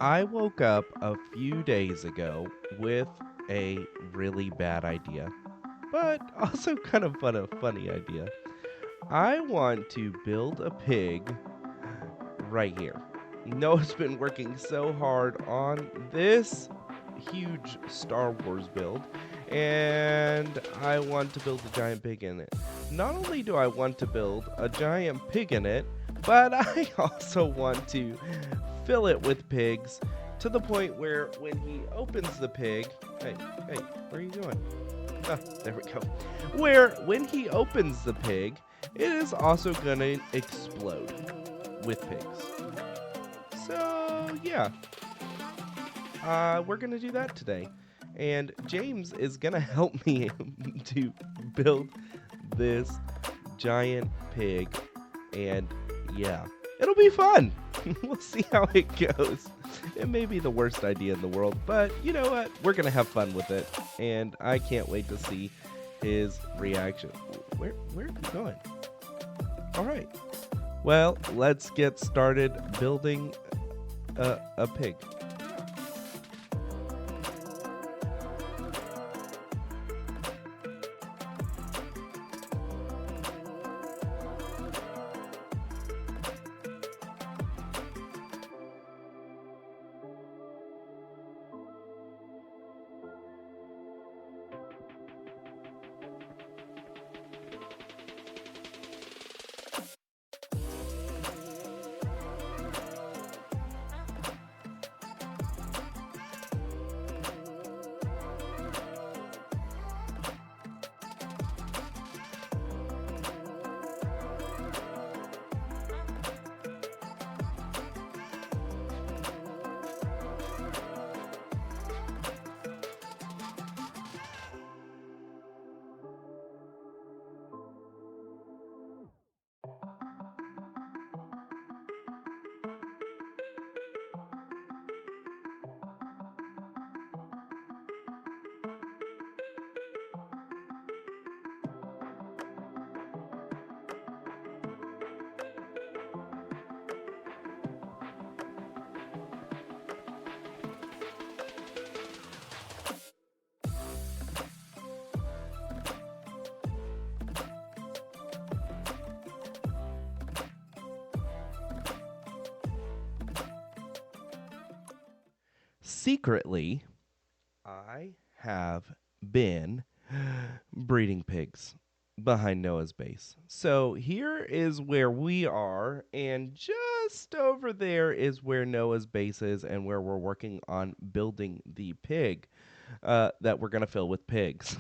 I woke up a few days ago with a really bad idea, but also kind of a funny idea. I want to build a pig right here. Noah's been working so hard on this huge Star Wars build, and I want to build a giant pig in it. Not only do I want to build a giant pig in it, but I also want to fill it with pigs to the point where when he opens the pig, hey, where are you going? Ah, there we go. Where when he opens the pig, it is also gonna explode with pigs. So yeah, we're gonna do that today, and James is gonna help me to build this giant pig, and yeah, it'll be fun. We'll see how it goes. It may be the worst idea in the world, but you know what? We're gonna have fun with it, and I can't wait to see his reaction. Where are you going? All right. Well, let's get started building a pig. Secretly, I have been breeding pigs behind Noah's base. So here is where we are, and just over there is where Noah's base is, and where we're working on building the pig that we're going to fill with pigs.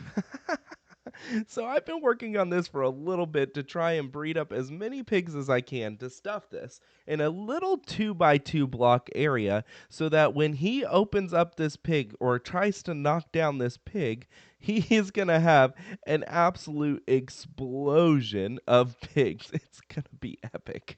So I've been working on this for a little bit to try and breed up as many pigs as I can to stuff this in a little 2x2 block area so that when he opens up this pig or tries to knock down this pig, he is going to have an absolute explosion of pigs. It's going to be epic.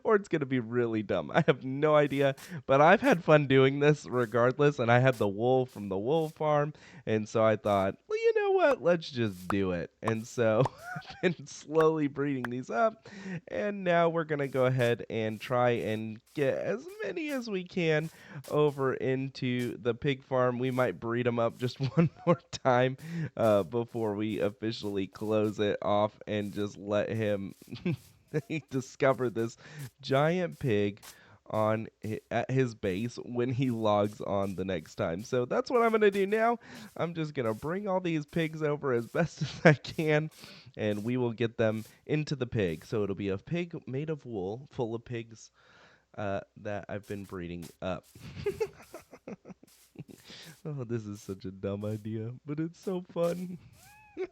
Or it's going to be really dumb. I have no idea, but I've had fun doing this regardless, and I had the wool from the wool farm, and so I thought, well, you know what? Let's just do it. And so I've been slowly breeding these up, and now we're going to go ahead and try and get as many as we can over into the pig farm. We might breed them up just one more time before we officially close it off and just let him discover this giant pig at his base when he logs on the next time. So that's what I'm going to do now. I'm just going to bring all these pigs over as best as I can, and we will get them into the pig. So it'll be a pig made of wool full of pigs that I've been breeding up. Oh, this is such a dumb idea, but it's so fun. You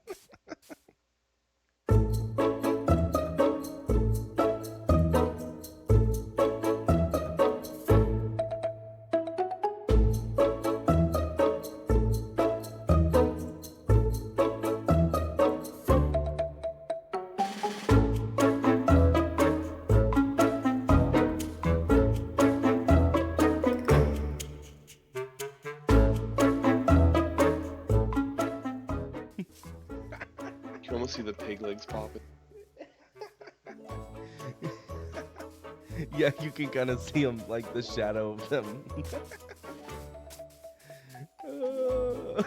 can almost see the pig legs popping. Yeah, you can kind of see them like the shadow of them. Uh,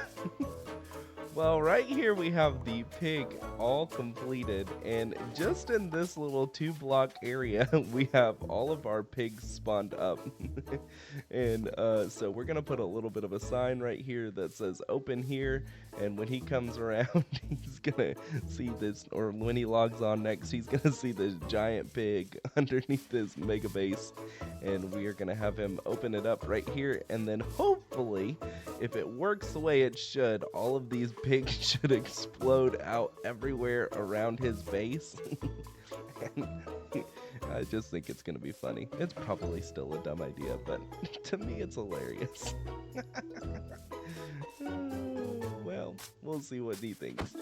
Well, right here we have the pig all completed, and just in this little 2 block area, we have all of our pigs spawned up. And so we're gonna put a little bit of a sign right here that says open here, and when he comes around, he's gonna see this, or when he logs on next, he's gonna see this giant pig underneath this mega base, and we are gonna have him open it up right here, and then hopefully, if it works the way it should, all of these pigs should explode out everywhere around his base. And I just think it's going to be funny. It's probably still a dumb idea, but to me it's hilarious. Well, we'll see what he thinks.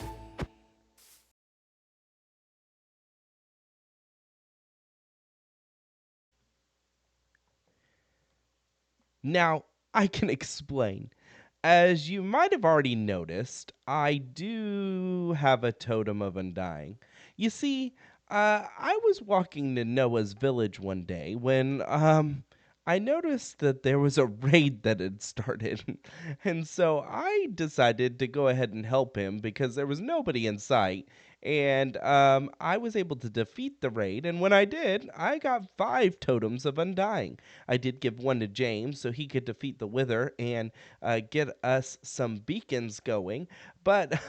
Now, I can explain. As you might have already noticed, I do have a totem of undying. You see, I was walking to Noah's village one day when I noticed that there was a raid that had started. And so I decided to go ahead and help him because there was nobody in sight. And I was able to defeat the raid. And when I did, I got 5 totems of undying. I did give one to James so he could defeat the Wither and get us some beacons going. But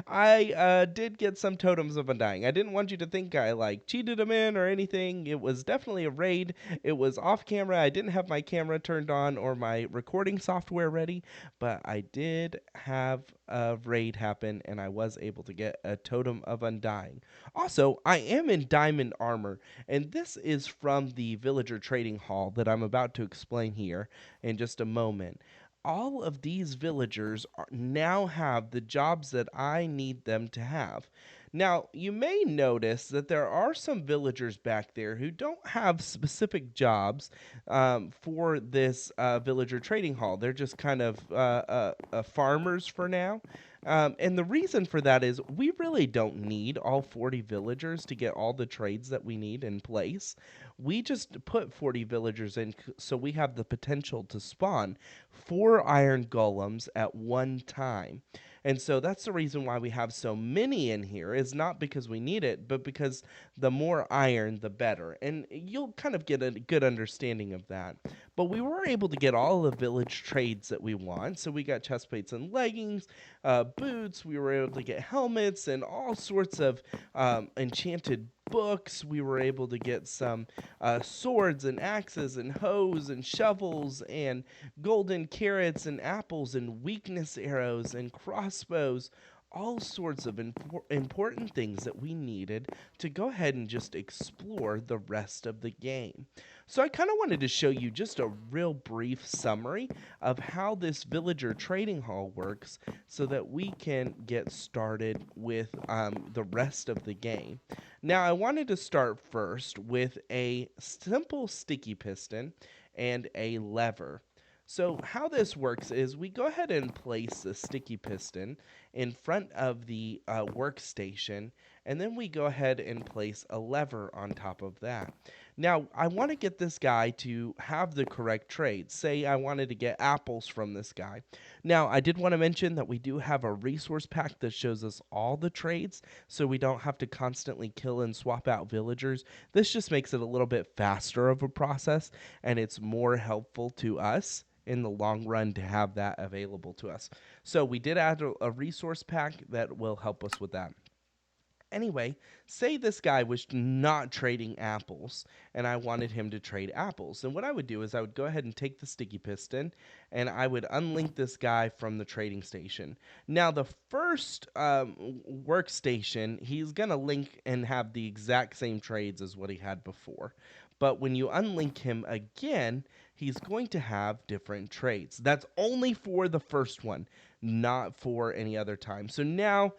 I did get some totems of undying. I didn't want you to think I like cheated him in or anything. It was definitely a raid. It was off camera. I didn't have my camera turned on or my recording software ready, but I did have a raid happen and I was able to get a totem of undying. Also, I am in diamond armor, and this is from the villager trading hall that I'm about to explain here in just a moment. All of these villagers now have the jobs that I need them to have. Now, you may notice that there are some villagers back there who don't have specific jobs for this villager trading hall. They're just kind of farmers for now. And the reason for that is we really don't need all 40 villagers to get all the trades that we need in place. We just put 40 villagers in so we have the potential to spawn 4 iron golems at one time. And so that's the reason why we have so many in here is not because we need it, but because the more iron, the better. And you'll kind of get a good understanding of that. But we were able to get all the village trades that we want. So we got chest plates and leggings, boots. We were able to get helmets and all sorts of enchanted books. We were able to get some swords and axes and hoes and shovels and golden carrots and apples and weakness arrows and crossbows, all sorts of important things that we needed to go ahead and just explore the rest of the game. So I kind of wanted to show you just a real brief summary of how this villager trading hall works so that we can get started with the rest of the game. Now I wanted to start first with a simple sticky piston and a lever. So how this works is we go ahead and place the sticky piston in front of the workstation, and then we go ahead and place a lever on top of that. Now, I want to get this guy to have the correct trade. Say I wanted to get apples from this guy. Now, I did want to mention that we do have a resource pack that shows us all the trades, so we don't have to constantly kill and swap out villagers. This just makes it a little bit faster of a process, and it's more helpful to us in the long run to have that available to us. So we did add a resource pack that will help us with that. Anyway, say this guy was not trading apples and I wanted him to trade apples. And what I would do is I would go ahead and take the sticky piston and I would unlink this guy from the trading station. Now, the first workstation, he's going to link and have the exact same trades as what he had before. But when you unlink him again, he's going to have different trades. That's only for the first one, not for any other time. So now,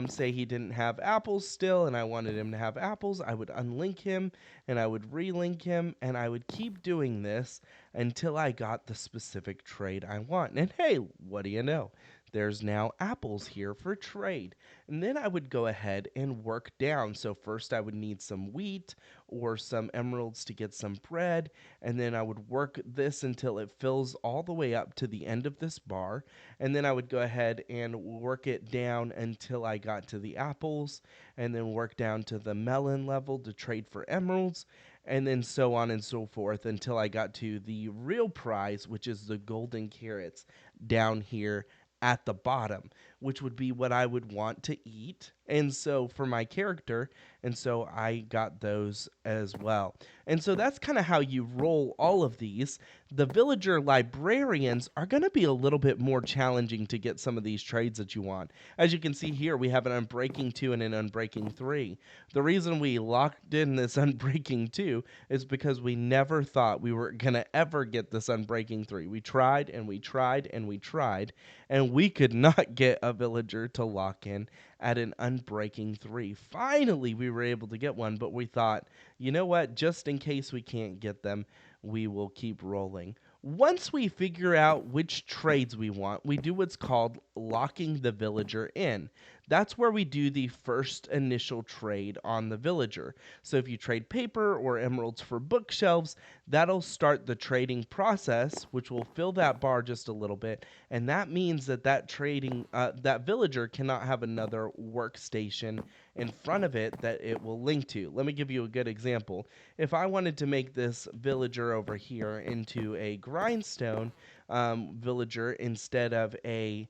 say he didn't have apples still and I wanted him to have apples, I would unlink him and I would relink him and I would keep doing this until I got the specific trade I want. And hey, what do you know? There's now apples here for trade. And then I would go ahead and work down. So first I would need some wheat or some emeralds to get some bread, and then I would work this until it fills all the way up to the end of this bar, and then I would go ahead and work it down until I got to the apples, and then work down to the melon level to trade for emeralds, and then so on and so forth until I got to the real prize, which is the golden carrots down here at the bottom, which would be what I would want to eat. And so for my character, and so I got those as well. And so that's kind of how you roll all of these. The villager librarians are going to be a little bit more challenging to get some of these trades that you want. As you can see here, we have an Unbreaking 2 and an Unbreaking 3. The reason we locked in this Unbreaking 2 is because we never thought we were going to ever get this Unbreaking 3. We tried and we tried and we tried, and we could not get a villager to lock in at an Unbreaking 3. Finally, we were able to get one, but we thought, you know what, just in case we can't get them, we will keep rolling. Once we figure out which trades we want, we do what's called locking the villager in. That's where we do the first initial trade on the villager. So if you trade paper or emeralds for bookshelves, that'll start the trading process, which will fill that bar just a little bit, and that means that that villager cannot have another workstation in front of it that it will link to. Let me give you a good example. If I wanted to make this villager over here into a grindstone villager instead of a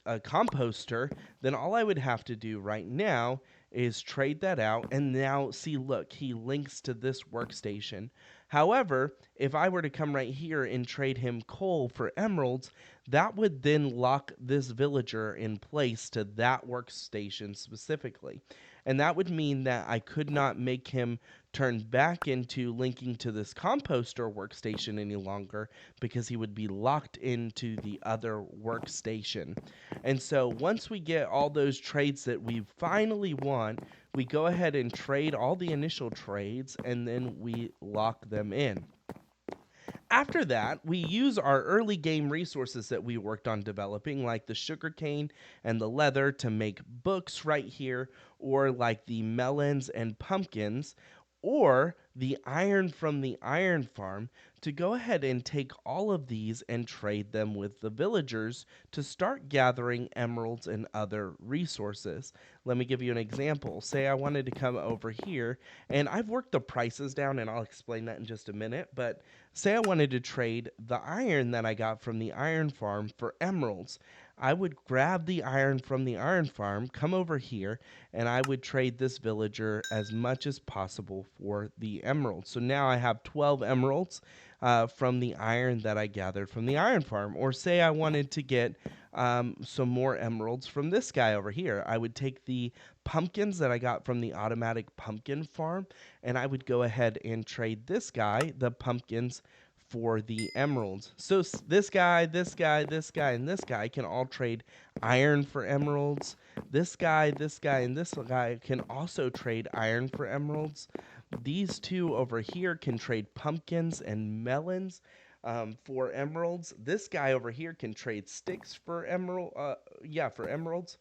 composter, then all I would have to do right now is trade that out, and now see, look, he links to this workstation. However, if I were to come right here and trade him coal for emeralds, that would then lock this villager in place to that workstation specifically. And that would mean that I could not make him turn back into linking to this composter workstation any longer, because he would be locked into the other workstation. And so once we get all those trades that we finally want, we go ahead and trade all the initial trades, and then we lock them in. After that, we use our early game resources that we worked on developing, like the sugarcane and the leather, to make books right here, or like the melons and pumpkins, or the iron from the iron farm, to go ahead and take all of these and trade them with the villagers to start gathering emeralds and other resources. Let me give you an example. Say I wanted to come over here, and I've worked the prices down, and I'll explain that in just a minute, but say I wanted to trade the iron that I got from the iron farm for emeralds. I would grab the iron from the iron farm, come over here, and I would trade this villager as much as possible for the emeralds. So now I have 12 emeralds from the iron that I gathered from the iron farm. Or say I wanted to get some more emeralds from this guy over here. I would take the pumpkins that I got from the automatic pumpkin farm, and I would go ahead and trade this guy the pumpkins for the emeralds. So this guy, this guy, this guy, and this guy can all trade iron for emeralds. This guy, and this guy can also trade iron for emeralds. These two over here can trade pumpkins and melons for emeralds. This guy over here can trade sticks for for emeralds.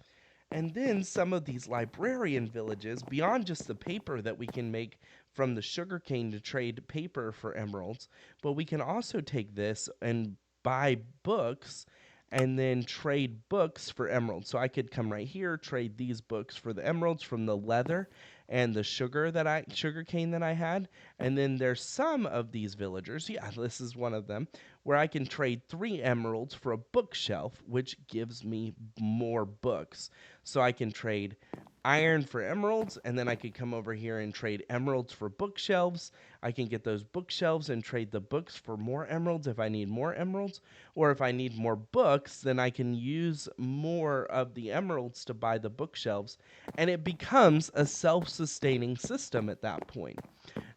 And then some of these librarian villages, beyond just the paper that we can make from the sugarcane to trade paper for emeralds, but we can also take this and buy books and then trade books for emeralds. So I could come right here, trade these books for the emeralds from the leather and the sugarcane that I had. And then there's some of these villagers, yeah, this is one of them, where I can trade 3 emeralds for a bookshelf, which gives me more books. So I can trade iron for emeralds, and then I could come over here and trade emeralds for bookshelves. I can get those bookshelves and trade the books for more emeralds if I need more emeralds, or if I need more books, then I can use more of the emeralds to buy the bookshelves, and it becomes a self-sustaining system at that point.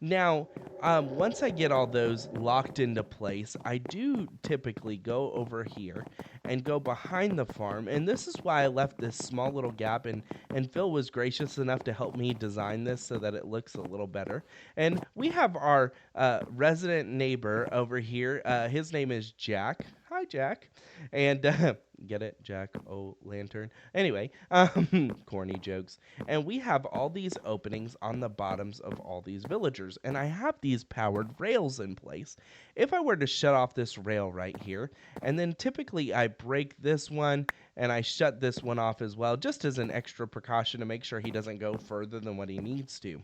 Now, once I get all those locked into place, I do typically go over here and go behind the farm, and this is why I left this small little gap, and Phil was gracious enough to help me design this so that it looks a little better. And we have our resident neighbor over here. His name is Jack. Hi, hi, Jack. And get it, Jack O' Lantern. Anyway, corny jokes. And we have all these openings on the bottoms of all these villagers. And I have these powered rails in place. If I were to shut off this rail right here, and then typically I break this one and I shut this one off as well, just as an extra precaution to make sure he doesn't go further than what he needs to.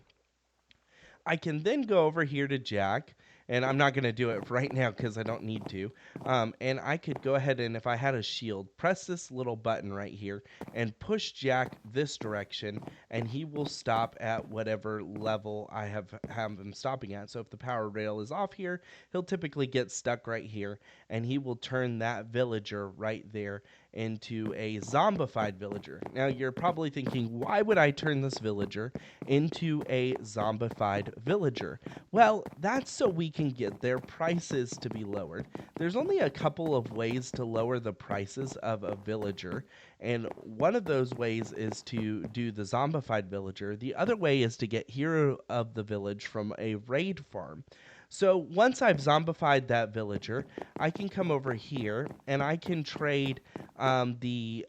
I can then go over here to Jack, and I'm not going to do it right now because I don't need to. And I could go ahead and, if I had a shield, press this little button right here and push Jack this direction, and he will stop at whatever level I have him stopping at. So if the power rail is off here, he'll typically get stuck right here, and he will turn that villager right there into a zombified villager. Now you're probably thinking, why would I turn this villager into a zombified villager? Well, that's so we can get their prices to be lowered. There's only a couple of ways to lower the prices of a villager, and one of those ways is to do the zombified villager. The other way is to get hero of the village from a raid farm. So once I've zombified that villager, I can come over here and I can trade the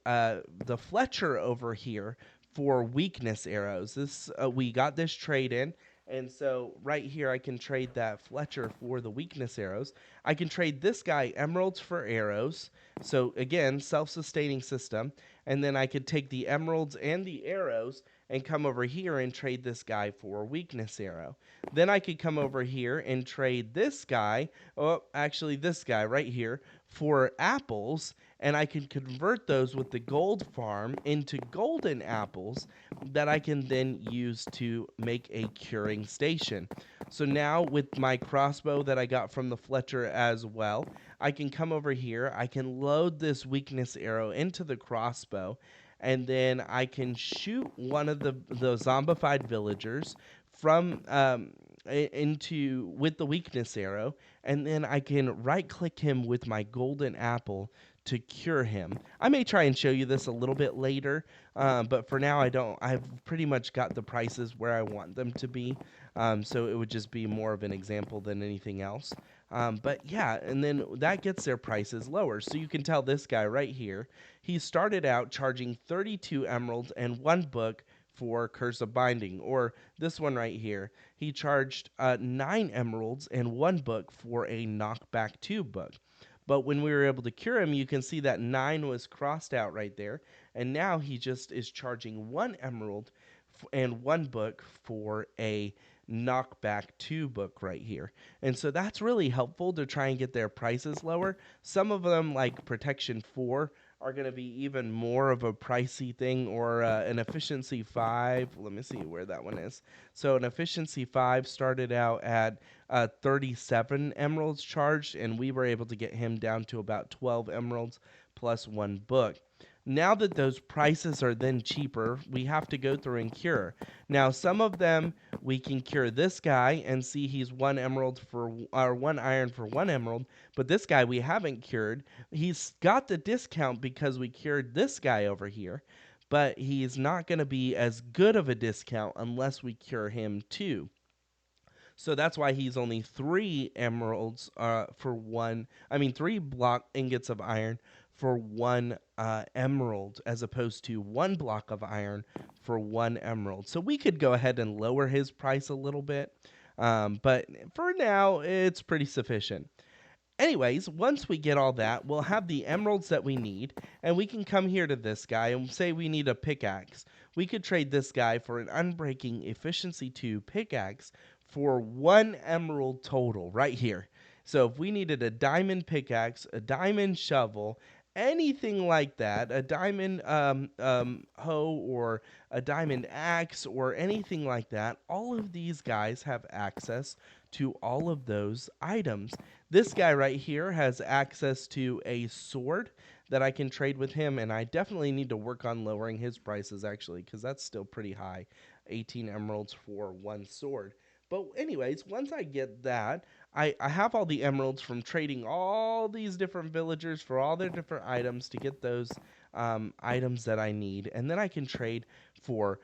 Fletcher over here for weakness arrows. This we got this trade in, and so right here I can trade that Fletcher for the weakness arrows. I can trade this guy emeralds for arrows. So again, self-sustaining system, and then I could take the emeralds and the arrows and come over here and trade this guy for a weakness arrow. Then I could come over here and trade this guy, oh, actually this guy right here, for apples, and I can convert those with the gold farm into golden apples that I can then use to make a curing station. So now with my crossbow that I got from the Fletcher as well, I can come over here, I can load this weakness arrow into the crossbow, and then I can shoot one of the zombified villagers from into with the weakness arrow, and then I can right click him with my golden apple to cure him. I may try and show you this a little bit later, but for now I don't. I've pretty much got the prices where I want them to be, so it would just be more of an example than anything else. But yeah, and then that gets their prices lower. So you can tell this guy right here, he started out charging 32 emeralds and one book for Curse of Binding, or this one right here, he charged 9 emeralds and one book for a Knockback 2 book. But when we were able to cure him, you can see that 9 was crossed out right there, and now he just is charging 1 emerald and one book for a Knockback 2 book right here. And so that's really helpful to try and get their prices lower. Some of them, like Protection 4, are going to be even more of a pricey thing, or an Efficiency 5. Let me see where that one is. So an Efficiency 5 started out at 37 emeralds charged, and we were able to get him down to about 12 emeralds plus one book. Now that those prices are then cheaper, we have to go through and cure. Now, some of them we can cure this guy and see he's 1 emerald for, or 1 iron for 1 emerald, but this guy we haven't cured. He's got the discount because we cured this guy over here, but he's not going to be as good of a discount unless we cure him too. So that's why he's only 3 emeralds for 1. I mean, 3 block ingots of iron for 1 emerald, as opposed to 1 block of iron for 1 emerald. So we could go ahead and lower his price a little bit, but for now, it's pretty sufficient. Anyways, once we get all that, we'll have the emeralds that we need, and we can come here to this guy and say we need a pickaxe. We could trade this guy for an Unbreaking Efficiency 2 pickaxe for 1 emerald total right here. So if we needed a diamond pickaxe, a diamond shovel, anything like that, a diamond hoe or a diamond axe or anything like that, all of these guys have access to all of those items. This guy right here has access to a sword that I can trade with him, and I definitely need to work on lowering his prices actually, because that's still pretty high. 18 emeralds for 1 sword. But anyways, once I get that, I have all the emeralds from trading all these different villagers for all their different items to get those items that I need. And then I can trade for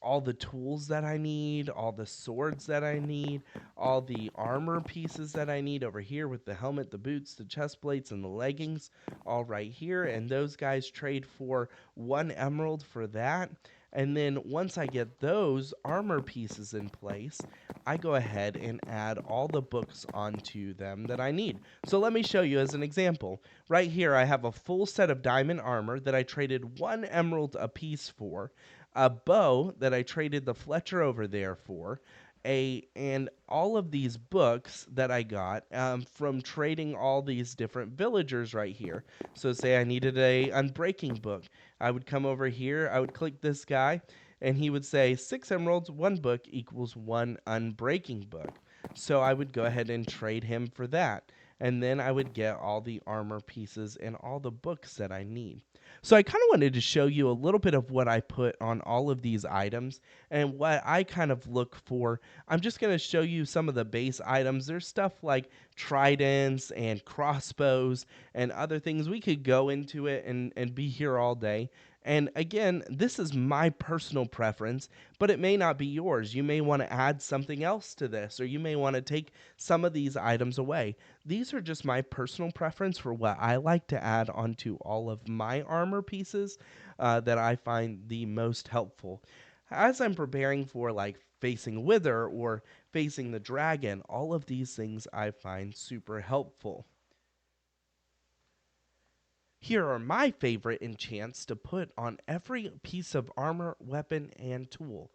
all the tools that I need, all the swords that I need, all the armor pieces that I need over here with the helmet, the boots, the chest plates, and the leggings, all right here. And those guys trade for 1 emerald for that. And then once I get those armor pieces in place, I go ahead and add all the books onto them that I need. So let me show you as an example. Right here, I have a full set of diamond armor that I traded 1 emerald a piece for, a bow that I traded the Fletcher over there for, and all of these books that I got from trading all these different villagers right here. So say I needed a unbreaking book, I would come over here, I would click this guy, and he would say 6 emeralds, 1 book equals 1 unbreaking book. So I would go ahead and trade him for that. And then I would get all the armor pieces and all the books that I need. So I kind of wanted to show you a little bit of what I put on all of these items and what I kind of look for. I'm just going to show you some of the base items. There's stuff like tridents and crossbows and other things. We could go into it and be here all day. And again, this is my personal preference, but it may not be yours. You may want to add something else to this, or you may want to take some of these items away. These are just my personal preference for what I like to add onto all of my armor pieces that I find the most helpful. As I'm preparing for like facing Wither or facing the dragon, all of these things I find super helpful. Here are my favorite enchants to put on every piece of armor, weapon, and tool.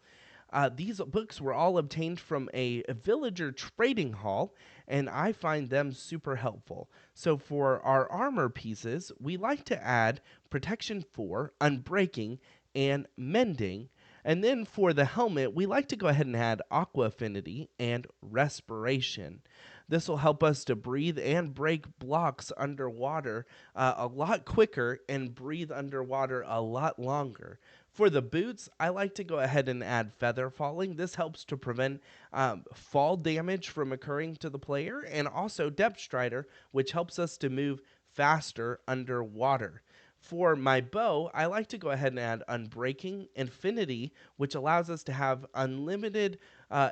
These books were all obtained from a villager trading hall, and I find them super helpful. So, for our armor pieces, we like to add protection 4, unbreaking, and mending. And then for the helmet, we like to go ahead and add aqua affinity and respiration. This will help us to breathe and break blocks underwater a lot quicker and breathe underwater a lot longer. For the boots, I like to go ahead and add feather falling. This helps to prevent fall damage from occurring to the player, and also depth strider, which helps us to move faster underwater. For my bow, I like to go ahead and add unbreaking infinity, which allows us to have unlimited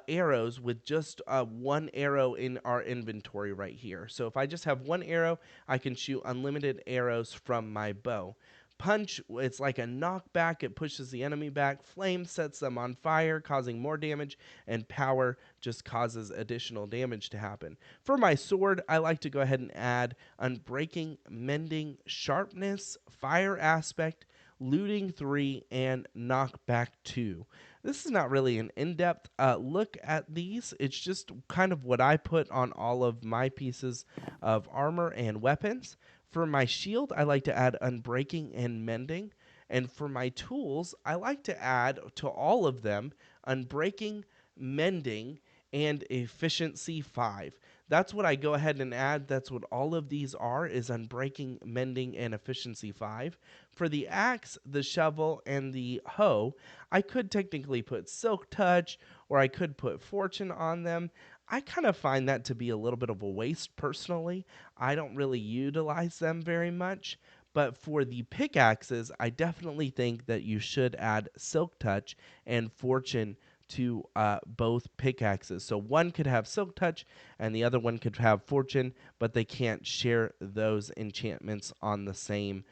arrows with just 1 arrow in our inventory right here. So if I just have 1 arrow, I can shoot unlimited arrows from my bow. Punch, it's like a knockback. It pushes the enemy back. Flame sets them on fire, causing more damage. And power just causes additional damage to happen. For my sword, I like to go ahead and add unbreaking, mending, sharpness, fire aspect, looting 3, and knockback 2. This is not really an in-depth look at these. It's just kind of what I put on all of my pieces of armor and weapons. For my shield, I like to add unbreaking and mending. And for my tools, I like to add to all of them unbreaking, mending, and efficiency 5. That's what I go ahead and add. That's what all of these are, is unbreaking, mending, and efficiency 5. For the axe, the shovel, and the hoe, I could technically put silk touch, or I could put fortune on them. I kind of find that to be a little bit of a waste personally. I don't really utilize them very much. But for the pickaxes, I definitely think that you should add Silk Touch and Fortune to both pickaxes. So one could have Silk Touch and the other one could have Fortune, but they can't share those enchantments on the same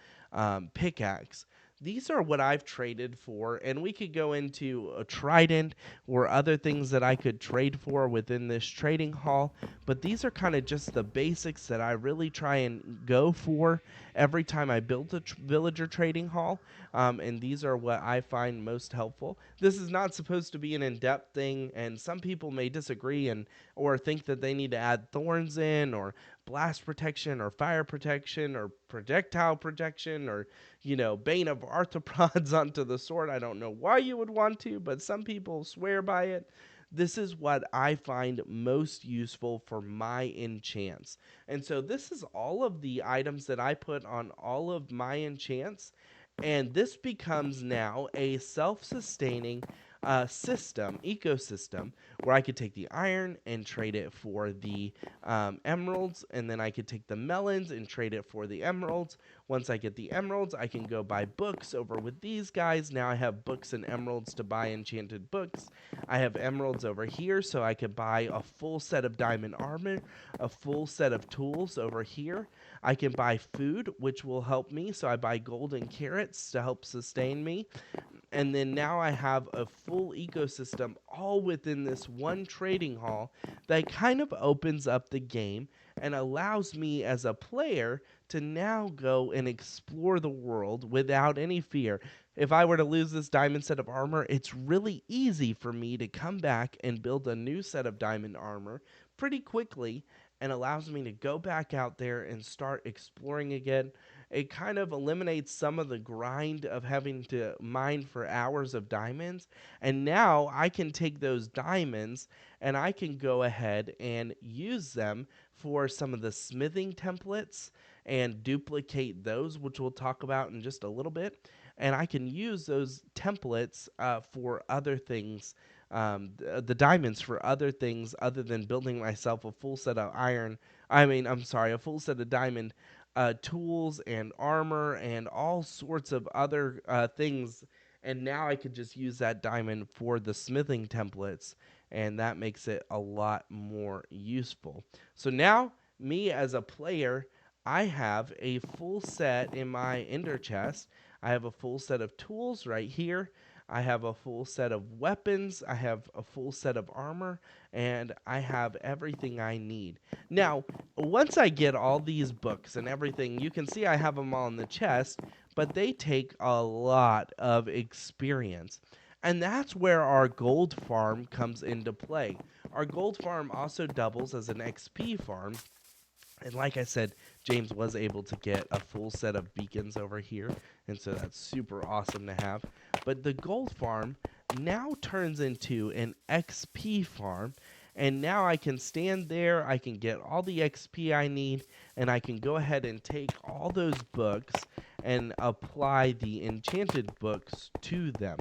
pickaxe. These are what I've traded for, and we could go into a trident or other things that I could trade for within this trading hall, but these are kind of just the basics that I really try and go for every time I build a villager trading hall, and these are what I find most helpful. This is not supposed to be an in-depth thing, and some people may disagree and or think that they need to add thorns in, or blast protection, or fire protection, or projectile protection, or Bane of Arthropods onto the sword. I don't know why you would want to, but some people swear by it. This is what I find most useful for my enchants. And so this is all of the items that I put on all of my enchants. And this becomes now a self-sustaining ecosystem, where I could take the iron and trade it for the emeralds, and then I could take the melons and trade it for the emeralds, Once I get the emeralds, I can go buy books over with these guys. Now I have books and emeralds to buy enchanted books. I have emeralds over here, so I could buy a full set of diamond armor, a full set of tools over here. I can buy food, which will help me, so I buy golden carrots to help sustain me. And then now I have a full ecosystem all within this one trading hall that kind of opens up the game and allows me as a player to now go and explore the world without any fear. If I were to lose this diamond set of armor, it's really easy for me to come back and build a new set of diamond armor pretty quickly, and allows me to go back out there and start exploring again. It kind of eliminates some of the grind of having to mine for hours of diamonds. And now I can take those diamonds and I can go ahead and use them for some of the smithing templates and duplicate those, which we'll talk about in just a little bit. And I can use those templates for other things, the diamonds for other things other than building myself a full set of a full set of diamond tools and armor and all sorts of other things. And now I could just use that diamond for the smithing templates, and that makes it a lot more useful. So now, me as a player, I have a full set in my ender chest. I have a full set of tools right here. I have a full set of weapons. I have a full set of armor, and I have everything I need. Now, once I get all these books and everything, you can see I have them all in the chest, but they take a lot of experience. And that's where our gold farm comes into play. Our gold farm also doubles as an XP farm. And like I said, James was able to get a full set of beacons over here, and so that's super awesome to have. But the gold farm now turns into an XP farm, and now I can stand there, I can get all the XP I need, and I can go ahead and take all those books and apply the enchanted books to them.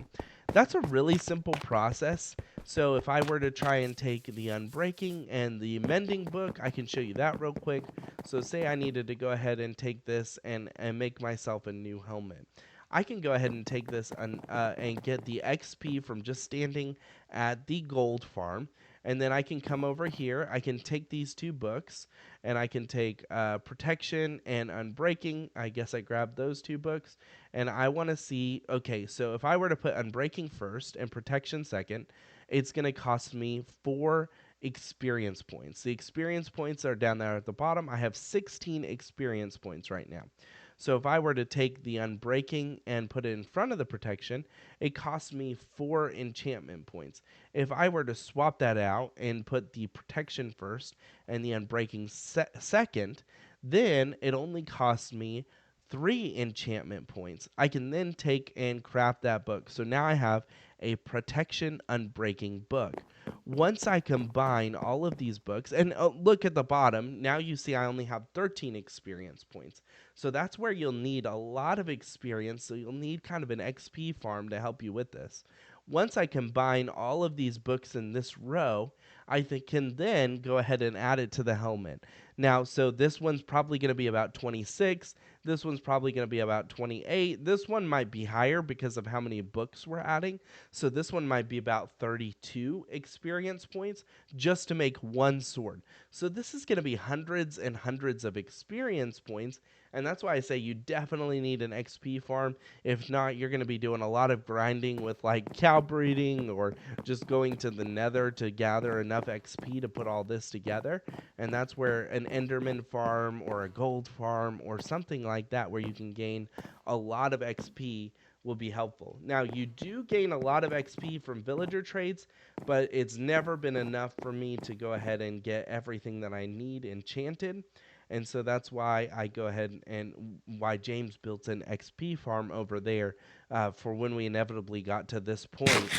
That's a really simple process. So if I were to try and take the unbreaking and the mending book, I can show you that real quick. So say I needed to go ahead and take this and make myself a new helmet. I can go ahead and take this and get the XP from just standing at the gold farm. And then I can come over here. I can take these two books, and I can take Protection and Unbreaking. I guess I grabbed those two books. And I want to see, okay, so if I were to put Unbreaking first and Protection second, it's going to cost me 4 experience points. The experience points are down there at the bottom. I have 16 experience points right now. So if I were to take the Unbreaking and put it in front of the Protection, it costs me 4 enchantment points. If I were to swap that out and put the Protection first and the Unbreaking second, then it only costs me 3 enchantment points. I can then take and craft that book. So now I have a Protection Unbreaking book. Once I combine all of these books, and look at the bottom, now you see I only have 13 experience points. So that's where you'll need a lot of experience, so you'll need kind of an XP farm to help you with this. Once I combine all of these books in this row, I can then go ahead and add it to the helmet. Now, so this one's probably going to be about 26. This one's probably going to be about 28. This one might be higher because of how many books we're adding. So this one might be about 32 experience points just to make one sword. So this is going to be hundreds and hundreds of experience points. And that's why I say you definitely need an XP farm. If not, you're going to be doing a lot of grinding with like cow breeding or just going to the nether to gather enough XP to put all this together. And that's where an Enderman farm or a gold farm or something like that where you can gain a lot of XP will be helpful. Now, you do gain a lot of XP from villager trades, but it's never been enough for me to go ahead and get everything that I need enchanted. And so that's why I go ahead and why James built an XP farm over there for when we inevitably got to this point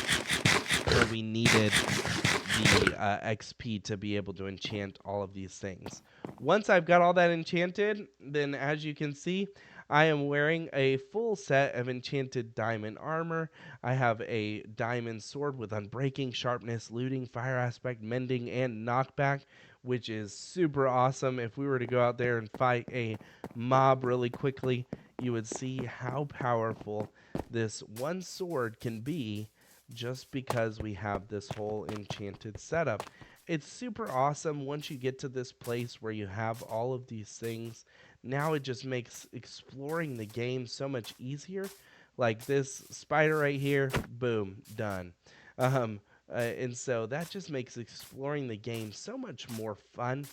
where we needed the XP to be able to enchant all of these things. Once I've got all that enchanted, then as you can see, I am wearing a full set of enchanted diamond armor. I have a diamond sword with unbreaking, sharpness, looting, fire aspect, mending, and knockback, which is super awesome. If we were to go out there and fight a mob really quickly, you would see how powerful this one sword can be just because we have this whole enchanted setup. It's super awesome once you get to this place where you have all of these things. Now it just makes exploring the game so much easier. Like this spider right here, boom, done. Um, and so that just makes exploring the game so much more fun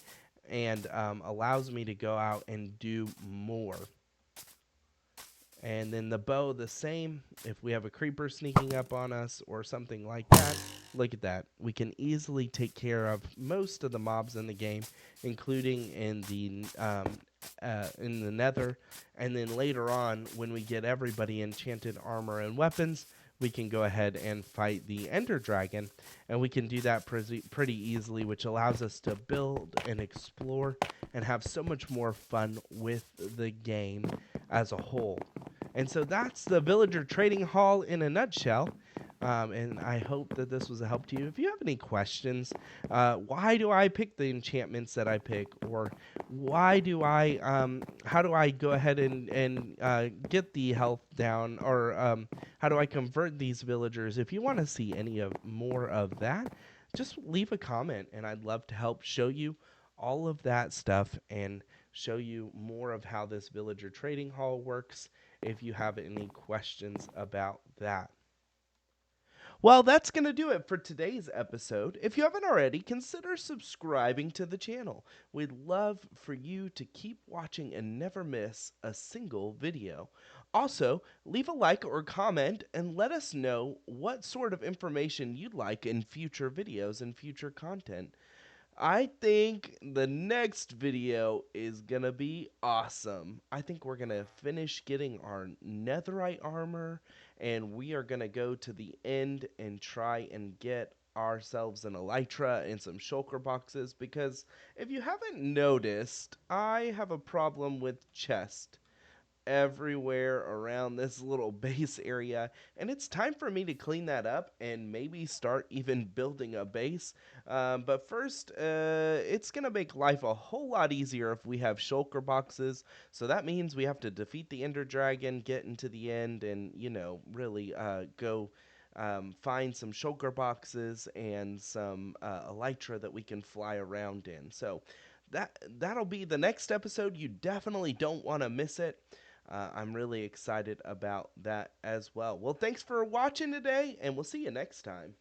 and allows me to go out and do more. And then the bow, the same. If we have a creeper sneaking up on us or something like that, look at that. We can easily take care of most of the mobs in the game, including in the nether. And then later on, when we get everybody enchanted armor and weapons, we can go ahead and fight the ender dragon. And we can do that pretty easily, which allows us to build and explore and have so much more fun with the game as a whole. And so that's the Villager Trading Hall in a nutshell. And I hope that this was a help to you. If you have any questions, why do I pick the enchantments that I pick? Or how do I go ahead and get the health down? Or how do I convert these villagers? If you want to see any of more of that, just leave a comment and I'd love to help show you all of that stuff and show you more of how this Villager Trading Hall works if you have any questions about that. Well, that's going to do it for today's episode. If you haven't already, consider subscribing to the channel. We'd love for you to keep watching and never miss a single video. Also, leave a like or comment and let us know what sort of information you'd like in future videos and future content. I think the next video is gonna be awesome. I think we're gonna finish getting our netherite armor and we are gonna go to the end and try and get ourselves an elytra and some shulker boxes because if you haven't noticed, I have a problem with chest everywhere around this little base area, and it's time for me to clean that up and maybe start even building a base. But first, it's gonna make life a whole lot easier if we have shulker boxes. So that means we have to defeat the ender dragon, get into the end, and really go find some shulker boxes and some elytra that we can fly around in. So that'll be the next episode. You definitely don't want to miss it. I'm really excited about that as well. Well, thanks for watching today, and we'll see you next time.